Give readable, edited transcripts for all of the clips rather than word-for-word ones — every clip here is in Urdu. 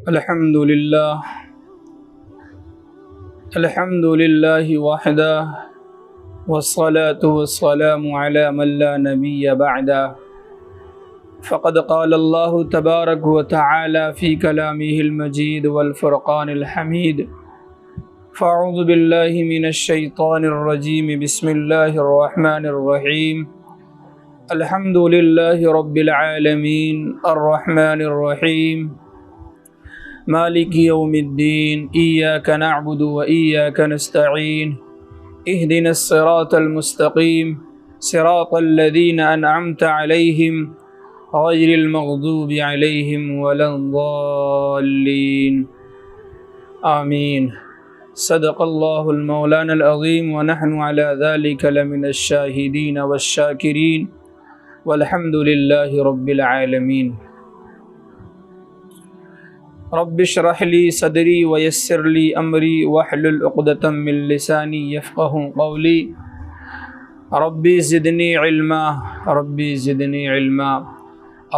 الحمد لله وحده والصلاة والسلام على من لا نبي بعده فقد قال الله تبارك وتعالى في كلامه المجيد والفرقان الحميد فأعوذ بالله من الشيطان الرجيم بسم الله الرحمن الرحيم الحمد لله رب العالمين الرحمن الرحيم مالك يوم الدين إياك نعبد وإياك نستعين اهدنا الصراط المستقيم صراط الذين أنعمت عليهم غير المغضوب عليهم ولا الضالين آمين صدق الله المولانا العظيم ونحن على ذلك لمن الشاهدين والشاكرين والحمد لله رب العالمين رب اشرح لي صدري ويسر لي أمري واحلل عقدة من لساني يفقه قولي ربي زدني علما ربي زدني علما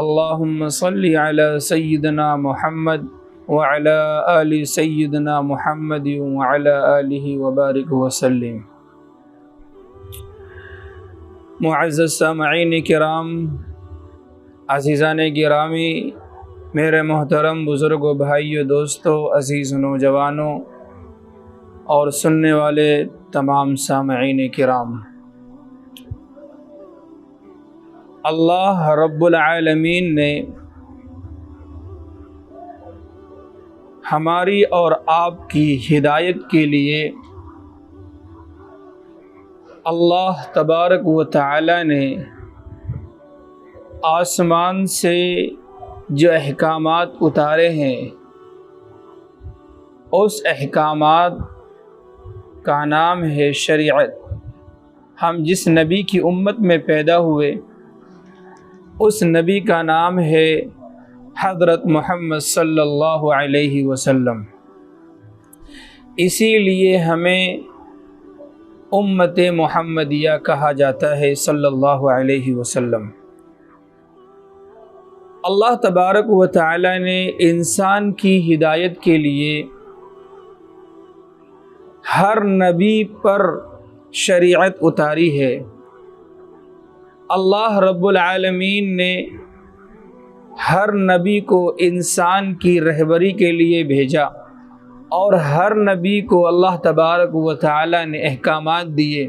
اللهم صل على سيدنا محمد وعلى آل سيدنا محمد وعلى آله وبارك وسلم۔ معزز سامعین کرام، عزیزان گرامی، میرے محترم بزرگوں، بھائیوں، دوستوں، عزیز نوجوانوں اور سننے والے تمام سامعین کرام، اللہ رب العالمین نے ہماری اور آپ کی ہدایت کے لیے اللہ تبارک و تعالی نے آسمان سے جو احکامات اتارے ہیں، اس احکامات کا نام ہے شریعت۔ ہم جس نبی کی امت میں پیدا ہوئے، اس نبی کا نام ہے حضرت محمد صلی اللہ علیہ وسلم۔ اسی لیے ہمیں امت محمدیہ کہا جاتا ہے صلی اللہ علیہ وسلم۔ اللہ تبارک و تعالی نے انسان کی ہدایت کے لیے ہر نبی پر شریعت اتاری ہے۔ اللہ رب العالمین نے ہر نبی کو انسان کی رہبری کے لیے بھیجا، اور ہر نبی کو اللہ تبارک و تعالی نے احکامات دیے۔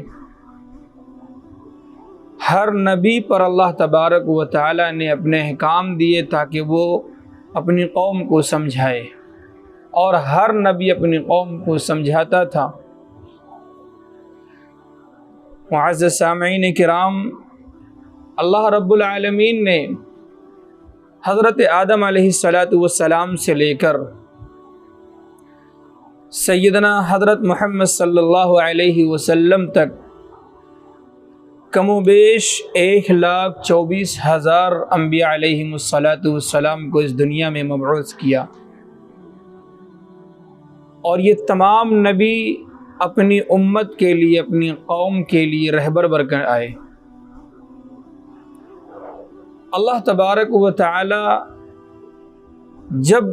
ہر نبی پر اللہ تبارک و تعالی نے اپنے احکام دیے تاکہ وہ اپنی قوم کو سمجھائے، اور ہر نبی اپنی قوم کو سمجھاتا تھا۔ معزز سامعین کرام، اللہ رب العالمین نے حضرت آدم علیہ السلام سے لے کر سیدنا حضرت محمد صلی اللہ علیہ وسلم تک کم و بیش 1,24,000 انبیاء علیہم السلام کو اس دنیا میں مبعوث کیا، اور یہ تمام نبی اپنی امت کے لیے، اپنی قوم کے لیے رہبر بن کر آئے۔ اللہ تبارک و تعالی جب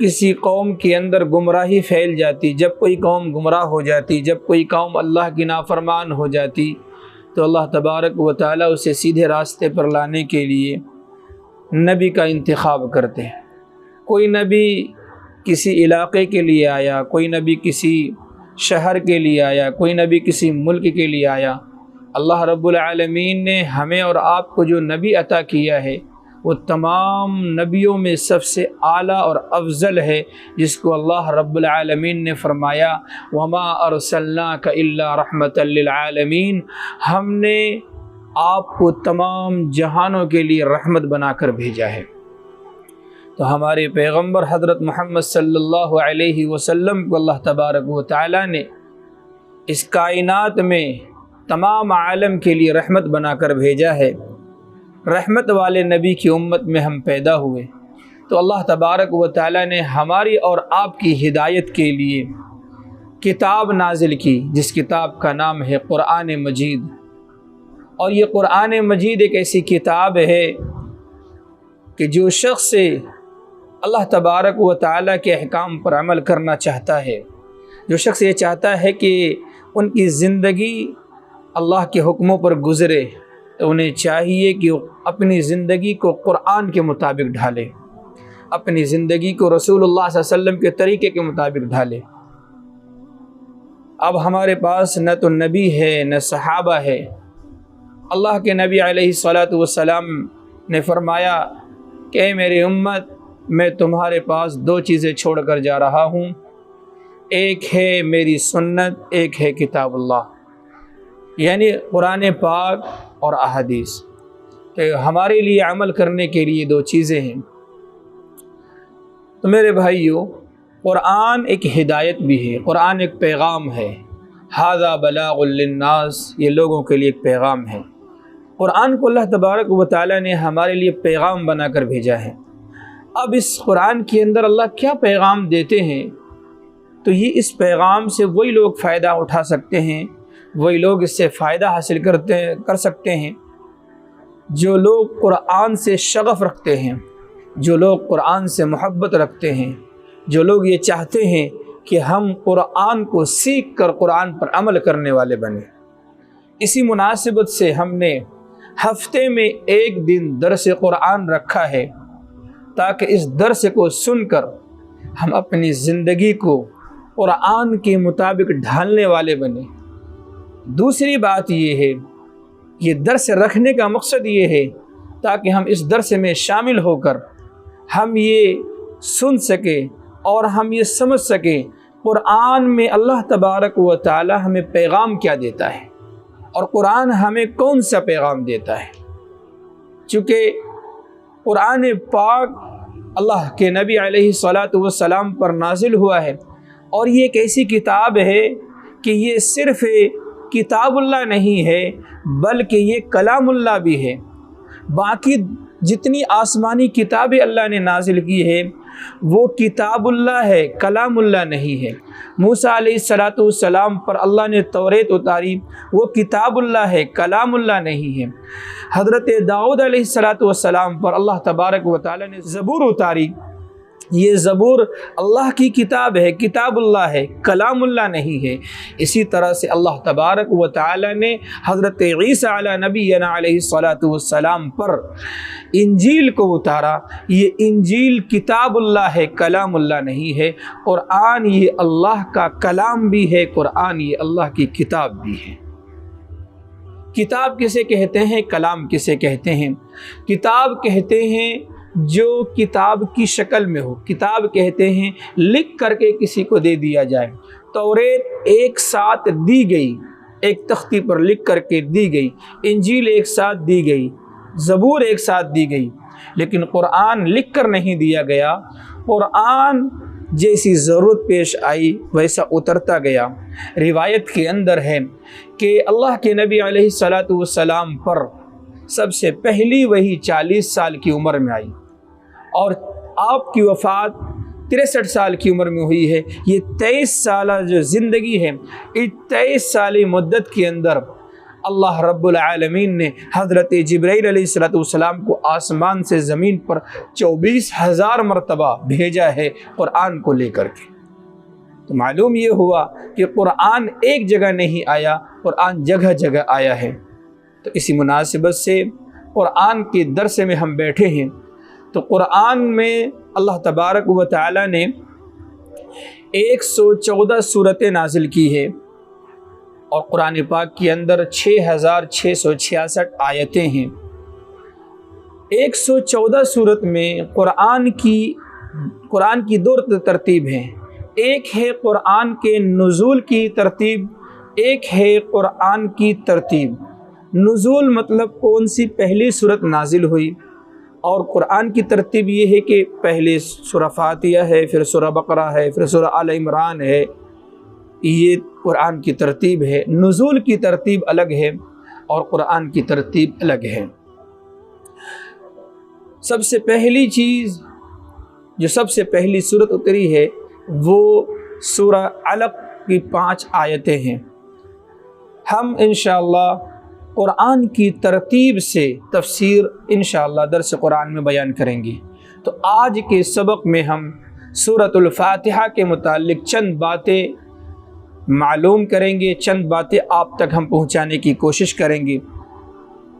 کسی قوم کے اندر گمراہی پھیل جاتی، جب کوئی قوم گمراہ ہو جاتی، جب کوئی قوم اللہ کی نافرمان ہو جاتی، تو اللہ تبارک و تعالی اسے سیدھے راستے پر لانے کے لیے نبی کا انتخاب کرتے ہیں۔ کوئی نبی کسی علاقے کے لیے آیا، کوئی نبی کسی شہر کے لیے آیا، کوئی نبی کسی ملک کے لیے آیا۔ اللہ رب العالمین نے ہمیں اور آپ کو جو نبی عطا کیا ہے، وہ تمام نبیوں میں سب سے اعلیٰ اور افضل ہے، جس کو اللہ رب العالمین نے فرمایا وَمَا أَرْسَلْنَاكَ إِلَّا رَحْمَةً لِلْعَالَمِينَ، ہم نے آپ کو تمام جہانوں کے لیے رحمت بنا کر بھیجا ہے۔ تو ہمارے پیغمبر حضرت محمد صلی اللہ علیہ وسلم کو اللہ تبارک و تعالی نے اس کائنات میں تمام عالم کے لیے رحمت بنا کر بھیجا ہے۔ رحمت والے نبی کی امت میں ہم پیدا ہوئے، تو اللہ تبارک و تعالی نے ہماری اور آپ کی ہدایت کے لیے کتاب نازل کی، جس کتاب کا نام ہے قرآن مجید۔ اور یہ قرآن مجید ایک ایسی کتاب ہے کہ جو شخص اللہ تبارک و تعالیٰ کے احکام پر عمل کرنا چاہتا ہے، جو شخص یہ چاہتا ہے کہ ان کی زندگی اللہ کے حکموں پر گزرے، تو انہیں چاہیے کہ وہ اپنی زندگی کو قرآن کے مطابق ڈھالے، اپنی زندگی کو رسول اللہ صلی اللہ علیہ وسلم کے طریقے کے مطابق ڈھالے۔ اب ہمارے پاس نہ تو نبی ہے نہ صحابہ ہے۔ اللہ کے نبی علیہ الصلاۃ والسلام نے فرمایا کہ اے میری امت، میں تمہارے پاس دو چیزیں چھوڑ کر جا رہا ہوں، ایک ہے میری سنت، ایک ہے کتاب اللہ، یعنی قرآن پاک اور احادیث۔ تو ہمارے لیے عمل کرنے کے لیے دو چیزیں ہیں۔ تو میرے بھائیو، قرآن ایک ہدایت بھی ہے، قرآن ایک پیغام ہے، ھذا بلاغ للناس، یہ لوگوں کے لیے ایک پیغام ہے۔ قرآن کو اللہ تبارک و تعالیٰ نے ہمارے لیے پیغام بنا کر بھیجا ہے۔ اب اس قرآن کے اندر اللہ کیا پیغام دیتے ہیں، تو یہ اس پیغام سے وہی لوگ فائدہ اٹھا سکتے ہیں، وہی لوگ اس سے فائدہ حاصل کر سکتے ہیں جو لوگ قرآن سے شغف رکھتے ہیں، جو لوگ قرآن سے محبت رکھتے ہیں، جو لوگ یہ چاہتے ہیں کہ ہم قرآن کو سیکھ کر قرآن پر عمل کرنے والے بنیں۔ اسی مناسبت سے ہم نے ہفتے میں ایک دن درس قرآن رکھا ہے، تاکہ اس درس کو سن کر ہم اپنی زندگی کو قرآن کے مطابق ڈھالنے والے بنیں۔ دوسری بات یہ ہے، یہ درس رکھنے کا مقصد یہ ہے تاکہ ہم اس درس میں شامل ہو کر ہم یہ سن سکیں اور ہم یہ سمجھ سکیں قرآن میں اللہ تبارک و تعالی ہمیں پیغام کیا دیتا ہے اور قرآن ہمیں کون سا پیغام دیتا ہے۔ چونکہ قرآن پاک اللہ کے نبی علیہ الصلاۃ والسلام پر نازل ہوا ہے، اور یہ ایک ایسی کتاب ہے کہ یہ صرف کتاب اللہ نہیں ہے بلکہ یہ کلام اللہ بھی ہے۔ باقی جتنی آسمانی کتابیں اللہ نے نازل کی ہے وہ کتاب اللہ ہے، کلام اللہ نہیں ہے۔ موسیٰ علیہ الصلاۃ والسلام پر اللہ نے توریت اتاری، وہ کتاب اللہ ہے، کلام اللہ نہیں ہے۔ حضرت داؤد علیہ الصلاۃ والسلام پر اللہ تبارک و تعالی نے زبور اتاری، یہ زبور اللہ کی کتاب ہے، کتاب اللہ ہے، کلام اللہ نہیں ہے۔ اسی طرح سے اللہ تبارک و تعالی نے حضرت عیسیٰ علی نبینا علیہ الصلاۃ والسلام پر انجیل کو اتارا، یہ انجیل کتاب اللہ ہے، کلام اللہ نہیں ہے۔ قرآن یہ اللہ کا کلام بھی ہے، قرآن یہ اللہ کی کتاب بھی ہے۔ کتاب کسے کہتے ہیں، کلام کسے کہتے ہیں؟ کتاب کہتے ہیں جو کتاب کی شکل میں ہو، کتاب کہتے ہیں لکھ کر کے کسی کو دے دیا جائے۔ توریت ایک ساتھ دی گئی، ایک تختی پر لکھ کر کے دی گئی، انجیل ایک ساتھ دی گئی، زبور ایک ساتھ دی گئی، لیکن قرآن لکھ کر نہیں دیا گیا۔ قرآن جیسی ضرورت پیش آئی ویسا اترتا گیا۔ روایت کے اندر ہے کہ اللہ کے نبی علیہ الصلاۃ والسلام پر سب سے پہلی وحی 40 سال کی عمر میں آئی، اور آپ کی وفات 63 سال کی عمر میں ہوئی ہے۔ یہ 23 سالہ جو زندگی ہے، اس 23 سالی مدت کے اندر اللہ رب العالمین نے حضرت جبرائیل علیہ السلام کو آسمان سے زمین پر 24,000 مرتبہ بھیجا ہے قرآن کو لے کر کے۔ تو معلوم یہ ہوا کہ قرآن ایک جگہ نہیں آیا، قرآن جگہ جگہ آیا ہے۔ تو اسی مناسبت سے قرآن کے درس میں ہم بیٹھے ہیں، تو قرآن میں اللہ تبارک و تعالی نے 114 سورتیں نازل کی ہے، اور قرآن پاک کے اندر 6,666 آیتیں ہیں۔ 114 سورت میں قرآن کی دو ترتیب ہیں، ایک ہے قرآن کے نزول کی ترتیب، ایک ہے قرآن کی ترتیب۔ نزول مطلب کون سی پہلی سورت نازل ہوئی، اور قرآن کی ترتیب یہ ہے کہ پہلے سورہ فاتحہ ہے، پھر سورہ بقرہ ہے، پھر سورہ آل عمران ہے، یہ قرآن کی ترتیب ہے۔ نزول کی ترتیب الگ ہے اور قرآن کی ترتیب الگ ہے۔ سب سے پہلی چیز جو سب سے پہلی سورت اتری ہے وہ سورہ علق کی 5 آیتیں ہیں۔ ہم انشاءاللہ قرآن کی ترتیب سے تفسیر انشاءاللہ درس قرآن میں بیان کریں گے۔ تو آج کے سبق میں ہم سورۃ الفاتحہ کے متعلق چند باتیں معلوم کریں گے، چند باتیں آپ تک ہم پہنچانے کی کوشش کریں گے۔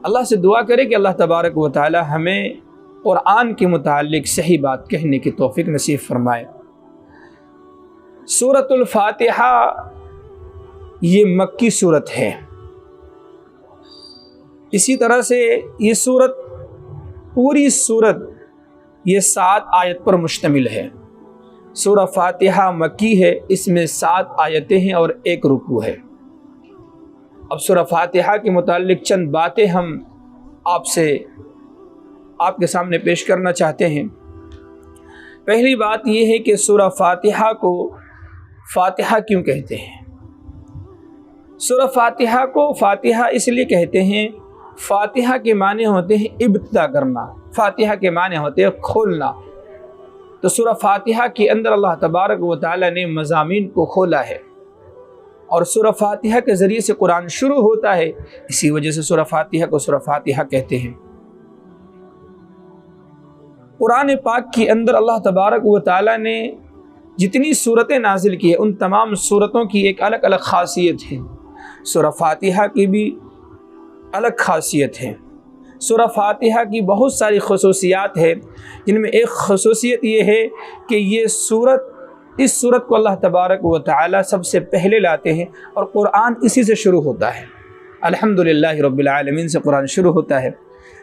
اللہ سے دعا کریں کہ اللہ تبارک و تعالی ہمیں قرآن کے متعلق صحیح بات کہنے کی توفیق نصیب فرمائے۔ سورۃ الفاتحہ یہ مکی سورت ہے، اسی طرح سے یہ سورت پوری سورت یہ 7 آیت پر مشتمل ہے۔ سورہ فاتحہ مکی ہے، اس میں 7 آیتیں ہیں اور 1 رکوع ہے۔ اب سورہ فاتحہ کے متعلق چند باتیں ہم آپ کے سامنے پیش کرنا چاہتے ہیں۔ پہلی بات یہ ہے کہ سورہ فاتحہ کو فاتحہ کیوں کہتے ہیں؟ سورہ فاتحہ کو فاتحہ اس لیے کہتے ہیں، فاتحہ کے معنی ہوتے ہیں ابتدا کرنا، فاتحہ کے معنی ہوتے ہیں کھولنا۔ تو سورہ فاتحہ کے اندر اللہ تبارک و تعالی نے مضامین کو کھولا ہے، اور سورہ فاتحہ کے ذریعے سے قرآن شروع ہوتا ہے، اسی وجہ سے سورہ فاتحہ کو سورہ فاتحہ کہتے ہیں۔ قرآن پاک کے اندر اللہ تبارک و تعالی نے جتنی صورتیں نازل کی ہیں ان تمام صورتوں کی ایک الگ الگ خاصیت ہے۔ سورہ فاتحہ کی بھی الگ خاصیت ہے۔ سورہ فاتحہ کی بہت ساری خصوصیات ہیں، جن میں ایک خصوصیت یہ ہے کہ اس صورت کو اللہ تبارک و تعالی سب سے پہلے لاتے ہیں، اور قرآن اسی سے شروع ہوتا ہے۔ الحمدللہ رب العالمین سے قرآن شروع ہوتا ہے،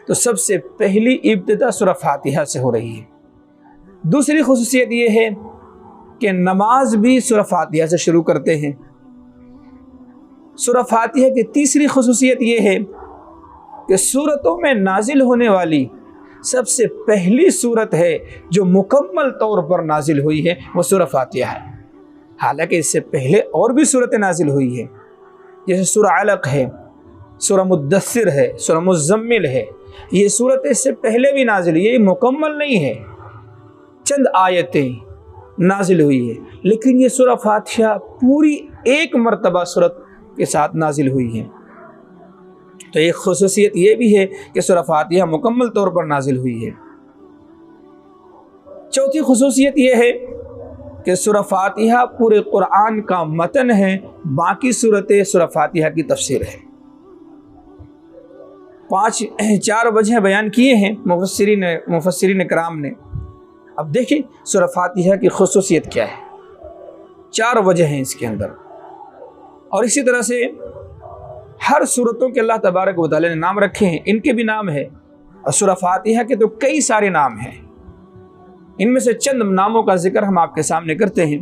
تو سب سے پہلی ابتدا سورہ فاتحہ سے ہو رہی ہے۔ دوسری خصوصیت یہ ہے کہ نماز بھی سورہ فاتحہ سے شروع کرتے ہیں۔ سورہ فاتحہ کی تیسری خصوصیت یہ ہے کہ سورتوں میں نازل ہونے والی سب سے پہلی سورت ہے جو مکمل طور پر نازل ہوئی ہے، وہ سورہ فاتحہ ہے۔ حالانکہ اس سے پہلے اور بھی صورتیں نازل ہوئی ہیں، جیسے سورہ علق ہے، سورہ مدثر ہے، سورہ مزمل ہے، یہ صورت اس سے پہلے بھی نازل ہوئی ہے، یہ مکمل نہیں ہے، چند آیتیں نازل ہوئی ہے، لیکن یہ سورہ فاتحہ پوری ایک مرتبہ صورت کے ساتھ نازل ہوئی ہے۔ تو ایک خصوصیت یہ بھی ہے کہ سورہ فاتحہ مکمل طور پر نازل ہوئی ہے۔ چوتھی خصوصیت یہ ہے کہ سورہ فاتحہ پورے قرآن کا متن ہے، باقی صورتیں سورہ فاتحہ کی تفسیر ہے۔ 4 وجہیں بیان کیے ہیں مفسرین کرام نے۔ اب دیکھیں سورہ فاتحہ کی خصوصیت کیا ہے، 4 وجہ ہیں اس کے اندر، اور اسی طرح سے ہر صورتوں کے اللہ تبارک و تعالی نے نام رکھے ہیں، ان کے بھی نام ہے، اور سورہ فاتحہ کے تو کئی سارے نام ہیں۔ ان میں سے چند ناموں کا ذکر ہم آپ کے سامنے کرتے ہیں۔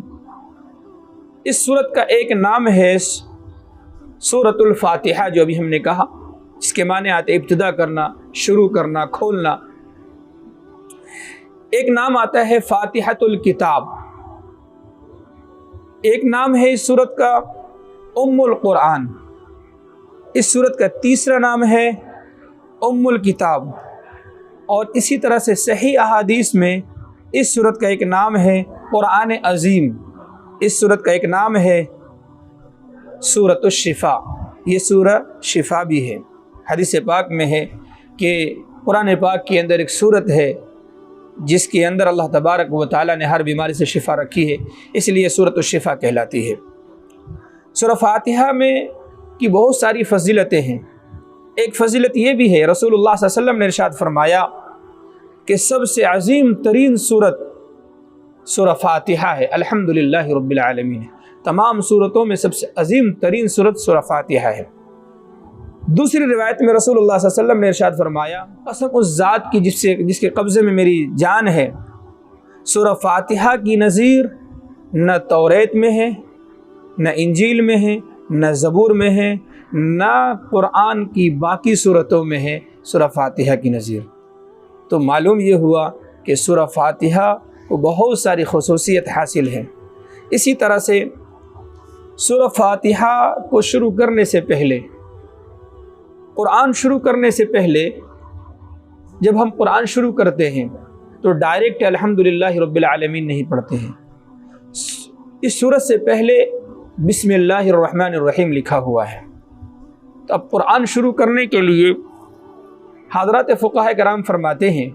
اس صورت کا ایک نام ہے سورۃ الفاتحہ، جو ابھی ہم نے کہا، اس کے معنی آتے ابتدا کرنا، شروع کرنا، کھولنا۔ ایک نام آتا ہے فاتحۃ الکتاب، ایک نام ہے اس صورت کا ام القرآن، اس صورت کا تیسرا نام ہے ام الکتاب، اور اسی طرح سے صحیح احادیث میں اس صورت کا ایک نام ہے قرآن عظیم، اس صورت کا ایک نام ہے سورۃ الشفا، یہ سورہ شفا بھی ہے۔ حدیث پاک میں ہے کہ قرآن پاک کے اندر ایک سورت ہے جس کے اندر اللہ تبارک و تعالی نے ہر بیماری سے شفا رکھی ہے، اس لیے سورۃ الشفا کہلاتی ہے۔ سورہ فاتحہ میں کی بہت ساری فضیلتیں ہیں۔ ایک فضیلت یہ بھی ہے، رسول اللہ صلی اللہ علیہ وسلم نے ارشاد فرمایا کہ سب سے عظیم ترین سورت سورہ فاتحہ ہے، الحمدللہ رب العالمین، تمام سورتوں میں سب سے عظیم ترین سورت سورہ فاتحہ ہے۔ دوسری روایت میں رسول اللہ صلی اللہ علیہ وسلم نے ارشاد فرمایا، قسم اس ذات کی جس کے قبضے میں میری جان ہے، سورہ فاتحہ کی نظیر نہ توریت میں ہے، نہ انجیل میں ہے، نہ زبور میں ہے، نہ قرآن کی باقی صورتوں میں ہے سورہ فاتحہ کی نظیر۔ تو معلوم یہ ہوا کہ سورہ فاتحہ کو بہت ساری خصوصیت حاصل ہے۔ اسی طرح سے سورہ فاتحہ کو شروع کرنے سے پہلے، قرآن شروع کرنے سے پہلے جب ہم قرآن شروع کرتے ہیں تو ڈائریکٹ الحمدللہ رب العالمین نہیں پڑھتے ہیں، اس سورت سے پہلے بسم اللہ الرحمن الرحیم لکھا ہوا ہے، تو اب قرآن شروع کرنے کے لیے حضرات فقہاء کرام فرماتے ہیں،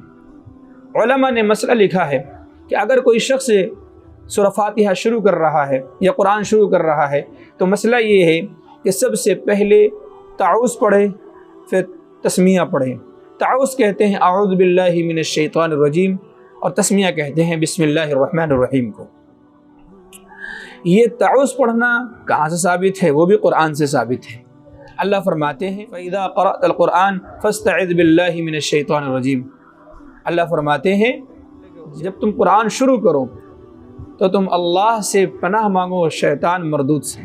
علماء نے مسئلہ لکھا ہے کہ اگر کوئی شخص سورہ فاتحہ شروع کر رہا ہے یا قرآن شروع کر رہا ہے تو مسئلہ یہ ہے کہ سب سے پہلے تعوذ پڑھے، پھر تسمیہ پڑھے۔ تعوذ کہتے ہیں اعوذ باللہ من الشیطان الرجیم، اور تسمیہ کہتے ہیں بسم اللہ الرحمن الرحیم کو۔ یہ تعوذ پڑھنا کہاں سے ثابت ہے؟ وہ بھی قرآن سے ثابت ہے۔ اللہ فرماتے ہیں فَإِذَا قَرَأْتَ الْقُرْآنَ فَاسْتَعِذْ بِاللَّهِ مِنَ الشَّيْطَانِ الرَّجِيمِ۔ اللہ فرماتے ہیں جب تم قرآن شروع کرو تو تم اللہ سے پناہ مانگو شیطان مردود سے۔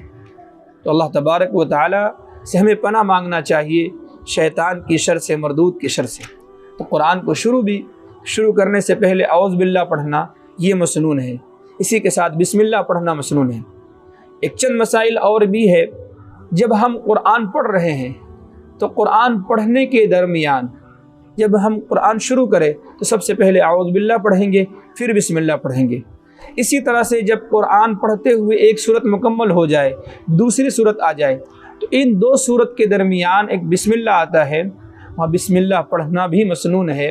تو اللہ تبارک و تعالی سے ہمیں پناہ مانگنا چاہیے شیطان کی شر سے، مردود کی شر سے۔ تو قرآن کو شروع کرنے سے پہلے اعوذ باللہ پڑھنا یہ مسنون ہے، اسی کے ساتھ بسم اللہ پڑھنا مسنون ہے۔ ایک چند مسائل اور بھی ہے، جب ہم قرآن پڑھ رہے ہیں تو قرآن پڑھنے کے درمیان جب ہم قرآن شروع کریں تو سب سے پہلے اعوذ باللہ پڑھیں گے، پھر بسم اللہ پڑھیں گے۔ اسی طرح سے جب قرآن پڑھتے ہوئے ایک سورت مکمل ہو جائے، دوسری سورت آ جائے، تو ان دو سورت کے درمیان ایک بسم اللہ آتا ہے، وہاں بسم اللہ پڑھنا بھی مسنون ہے۔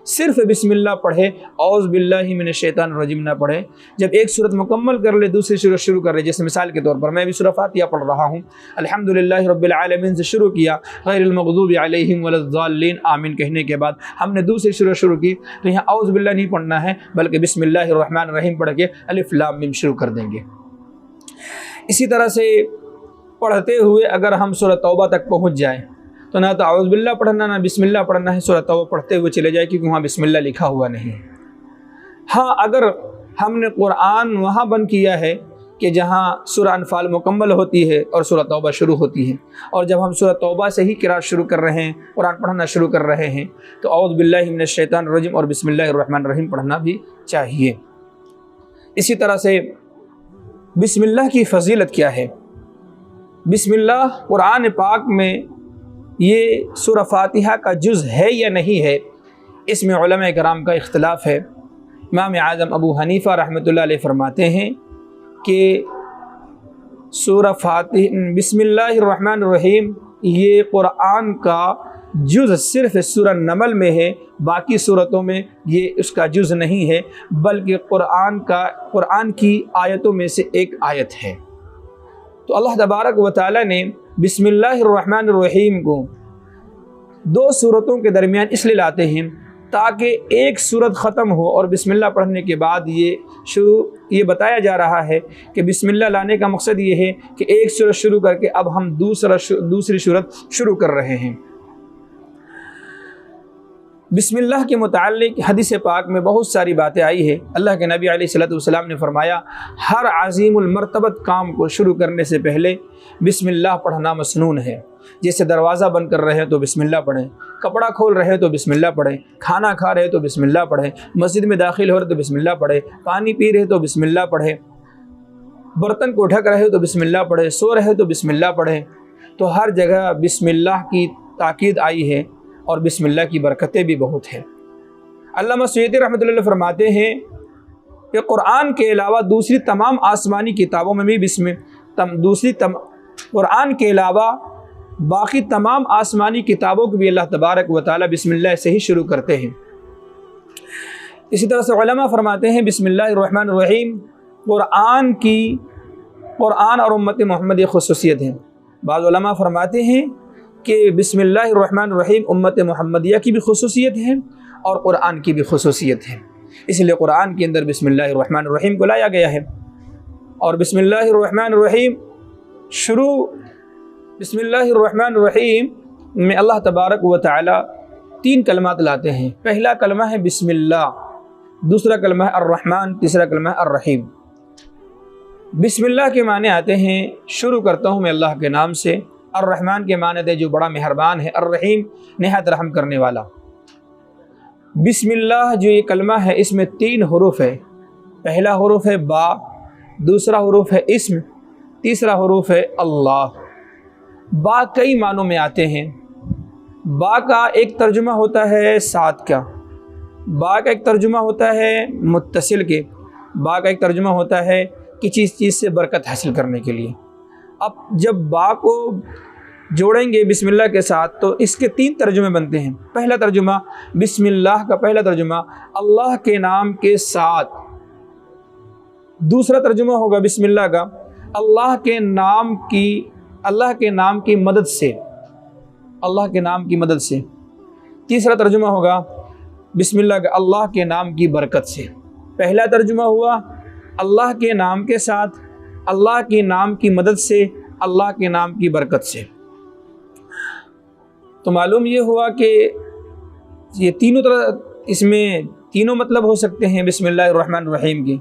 صرف بسم اللہ پڑھے، اعوذ باللہ من الشیطان الرجیم نہ پڑھے۔ جب ایک سورت مکمل کر لے دوسری سورت شروع کر لے، جیسے مثال کے طور پر میں بھی سورہ فاتحہ پڑھ رہا ہوں، الحمدللہ رب العالمین سے شروع کیا، غیر المغضوب علیہم ولا الضالین آمین کہنے کے بعد ہم نے دوسری سورت شروع کی، تو یہاں اعوذ باللہ نہیں پڑھنا ہے بلکہ بسم اللہ الرحمن الرحیم پڑھ کے الف لام میم شروع کر دیں گے۔ اسی طرح سے پڑھتے ہوئے اگر ہم سورہ توبہ تک پہنچ جائیں تو نہ تو اعوذ باللہ پڑھنا نہ بسم اللہ پڑھنا ہے، سورہ توبہ پڑھتے ہوئے چلے جائے کیونکہ وہاں بسم اللہ لکھا ہوا نہیں۔ ہاں اگر ہم نے قرآن وہاں بند کیا ہے کہ جہاں سورہ انفال مکمل ہوتی ہے اور سورہ توبہ شروع ہوتی ہے، اور جب ہم سورہ توبہ سے ہی قرأت شروع کر رہے ہیں، قرآن پڑھنا شروع کر رہے ہیں، تو اعوذ باللہ من الشیطان الرجیم اور بسم اللہ الرحمن الرحیم پڑھنا بھی چاہیے۔ اسی طرح سے بسم اللہ کی فضیلت کیا ہے؟ بسم اللہ قرآن پاک میں یہ سورہ فاتحہ کا جز ہے یا نہیں ہے، اس میں علماء کرام کا اختلاف ہے۔ امام اعظم ابو حنیفہ رحمۃ اللہ علیہ فرماتے ہیں کہ سورہ فاتحہ بسم اللہ الرحمن الرحیم یہ قرآن کا جز صرف سورہ نمل میں ہے، باقی صورتوں میں یہ اس کا جز نہیں ہے، بلکہ قرآن کی آیتوں میں سے ایک آیت ہے۔ تو اللہ تبارک و تعالی نے بسم اللہ الرحمن الرحیم کو دو صورتوں کے درمیان اس لیے لاتے ہیں تاکہ ایک صورت ختم ہو اور بسم اللہ پڑھنے کے بعد یہ بتایا جا رہا ہے کہ بسم اللہ لانے کا مقصد یہ ہے کہ ایک صورت شروع کر کے اب ہم دوسری صورت شروع کر رہے ہیں۔ بسم اللہ کے متعلق حدیث پاک میں بہت ساری باتیں آئی ہے۔ اللہ کے نبی علیہ الصلوۃ والسلام نے فرمایا ہر عظیم المرتبت کام کو شروع کرنے سے پہلے بسم اللہ پڑھنا مسنون ہے۔ جیسے دروازہ بند کر رہے ہیں تو بسم اللہ پڑھیں، کپڑا کھول رہے ہیں تو بسم اللہ پڑھیں، کھانا کھا رہے تو بسم اللہ پڑھیں، مسجد میں داخل ہو رہے تو بسم اللہ پڑھیں، پانی پی رہے تو بسم اللہ پڑھیں، برتن کو ڈھک رہے تو بسم اللہ پڑھیں، سو رہے تو بسم اللہ پڑھیں۔ تو ہر جگہ بسم اللہ کی تاکید آئی ہے اور بسم اللہ کی برکتیں بھی بہت ہیں۔ علامہ سیوطی رحمۃ اللہ علیہ فرماتے ہیں کہ قرآن کے علاوہ دوسری تمام آسمانی کتابوں میں بھی قرآن کے علاوہ باقی تمام آسمانی کتابوں کو بھی اللہ تبارک و تعالی بسم اللہ سے ہی شروع کرتے ہیں۔ اسی طرح سے علماء فرماتے ہیں بسم اللہ الرحمن الرحیم قرآن اور امت محمدیہ خصوصیت ہے۔ بعض علماء فرماتے ہیں کہ بسم اللہ الرحمن الرحیم امت محمدیہ کی بھی خصوصیت ہے اور قرآن کی بھی خصوصیت ہے، اس لیے قرآن کے اندر بسم اللہ الرحمن الرحیم کو لایا گیا ہے۔ اور بسم اللہ الرحمن الرحیم بسم اللہ الرحمن الرحیم میں اللہ تبارک و تعالی 3 کلمات لاتے ہیں۔ پہلا کلمہ ہے بسم اللہ، دوسرا کلمہ ہے الرحمن، تیسرا کلمہ ہے الرحیم۔ بسم اللہ کے معنی آتے ہیں شروع کرتا ہوں میں اللہ کے نام سے، الرحمن کے معنی ہے جو بڑا مہربان ہے، الرحیم نہایت رحم کرنے والا۔ بسم اللہ جو یہ کلمہ ہے اس میں 3 حروف ہے، پہلا حروف ہے با، دوسرا حروف ہے اسم، تیسرا حروف ہے اللہ۔ با کئی معنوں میں آتے ہیں۔ با کا ایک ترجمہ ہوتا ہے ساتھ کا، با کا ایک ترجمہ ہوتا ہے متصل کے، با کا ایک ترجمہ ہوتا ہے کسی چیز سے برکت حاصل کرنے کے لیے۔ اب جب با کو جوڑیں گے بسم اللہ کے ساتھ تو اس کے 3 ترجمے بنتے ہیں۔ پہلا ترجمہ بسم اللہ کا پہلا ترجمہ اللہ کے نام کے ساتھ، دوسرا ترجمہ ہوگا بسم اللہ کا اللہ کے نام کی مدد سے، اللہ کے نام کی مدد سے، تیسرا ترجمہ ہوگا بسم اللہ کا اللہ کے نام کی برکت سے۔ پہلا ترجمہ ہوا اللہ کے نام کے ساتھ، اللہ کے نام کی مدد سے، اللہ کے نام کی برکت سے۔ تو معلوم یہ ہوا کہ یہ تینوں طرح اس میں تینوں مطلب ہو سکتے ہیں بسم اللہ الرحمن الرحیم کی۔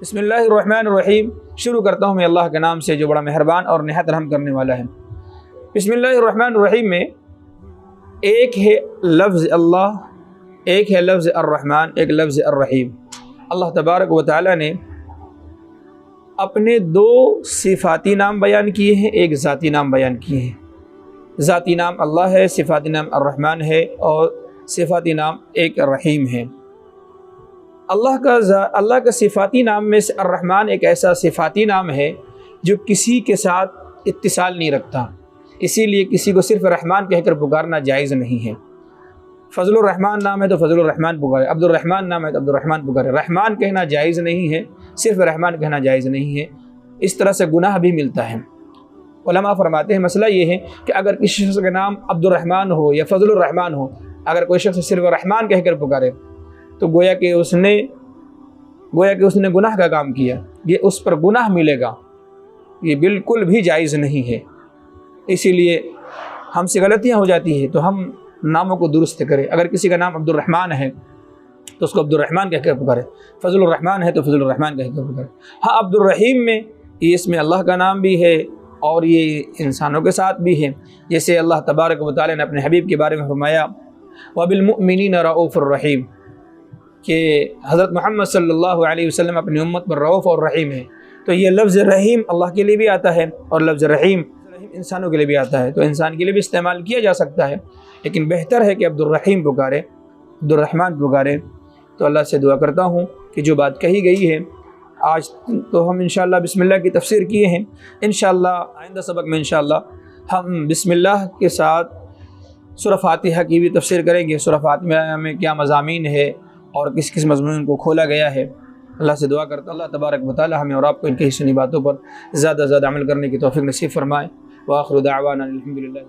بسم اللہ الرحمن الرحیم شروع کرتا ہوں میں اللہ کے نام سے جو بڑا مہربان اور نہایت رحم کرنے والا ہے۔ بسم اللہ الرحمن الرحیم میں ایک ہے لفظ اللہ، ایک ہے لفظ الرحمن، ایک لفظ الرحیم۔ اللہ تبارک و تعالی نے اپنے 2 صفاتی نام بیان کیے ہیں، ایک ذاتی نام بیان کیے ہیں۔ ذاتی نام اللہ ہے، صفاتی نام الرحمن ہے، اور صفاتی نام ایک رحیم ہے۔ اللہ کا صفاتی نام میں سے الرحمن ایک ایسا صفاتی نام ہے جو کسی کے ساتھ اتصال نہیں رکھتا، اسی لیے کسی کو صرف رحمان کہہ کر پکارنا جائز نہیں ہے۔ فضل الرحمن نام ہے تو فضل الرحمن پکارے، عبد الرحمن نام ہے تو عبد الرحمن پکارے، رحمان کہنا جائز نہیں ہے، صرف رحمان کہنا جائز نہیں ہے۔ اس طرح سے گناہ بھی ملتا ہے۔ علماء فرماتے ہیں مسئلہ یہ ہے کہ اگر کسی شخص کا نام عبد الرحمن ہو یا فضل الرحمن ہو، اگر کوئی شخص صرف رحمان کہہ کر پکارے تو گویا کہ اس نے گناہ کا کام کیا، یہ اس پر گناہ ملے گا، یہ بالکل بھی جائز نہیں ہے۔ اسی لیے ہم سے غلطیاں ہو جاتی ہیں تو ہم ناموں کو درست کریں۔ اگر کسی کا نام عبد الرحمن ہے تو اس کو عبد الرحمن کہہ کر پکارے، فضل الرحمن ہے تو فضل الرحمن کہہ کر پکارے۔ ہاں عبد الرحیم میں یہ اس میں اللہ کا نام بھی ہے اور یہ انسانوں کے ساتھ بھی ہے، جیسے اللہ تبارک و تعالی نے اپنے حبیب کے بارے میں فرمایا وَبِالْمُؤْمِنِينَ رَءُوفٌ الرحیم، کہ حضرت محمد صلی اللہ علیہ وسلم اپنی امت پر رؤوف اور رحیم ہے۔ تو یہ لفظ رحیم اللہ کے لیے بھی آتا ہے اور لفظ رحیم انسانوں کے لیے بھی آتا ہے، تو انسان کے لیے بھی استعمال کیا جا سکتا ہے، لیکن بہتر ہے کہ عبد الرحیم پکارے، عبد الرحمن پکارے۔ تو اللہ سے دعا کرتا ہوں کہ جو بات کہی گئی ہے آج تو ہم انشاءاللہ بسم اللہ کی تفسیر کیے ہیں، انشاءاللہ آئندہ سبق میں انشاءاللہ ہم بسم اللہ کے ساتھ سورہ فاتحہ کی بھی تفسیر کریں گے، سورہ فاتحہ میں کیا مضامین ہے اور کس کس مضمون کو کھولا گیا ہے۔ اللہ سے دعا کرتا اللہ تبارک و تعالی ہمیں اور آپ کو ان کہی سنی باتوں پر زیادہ سے زیادہ عمل کرنے کی توفیق نصیب فرمائے۔ وآخر دعوانا الحمدللہ۔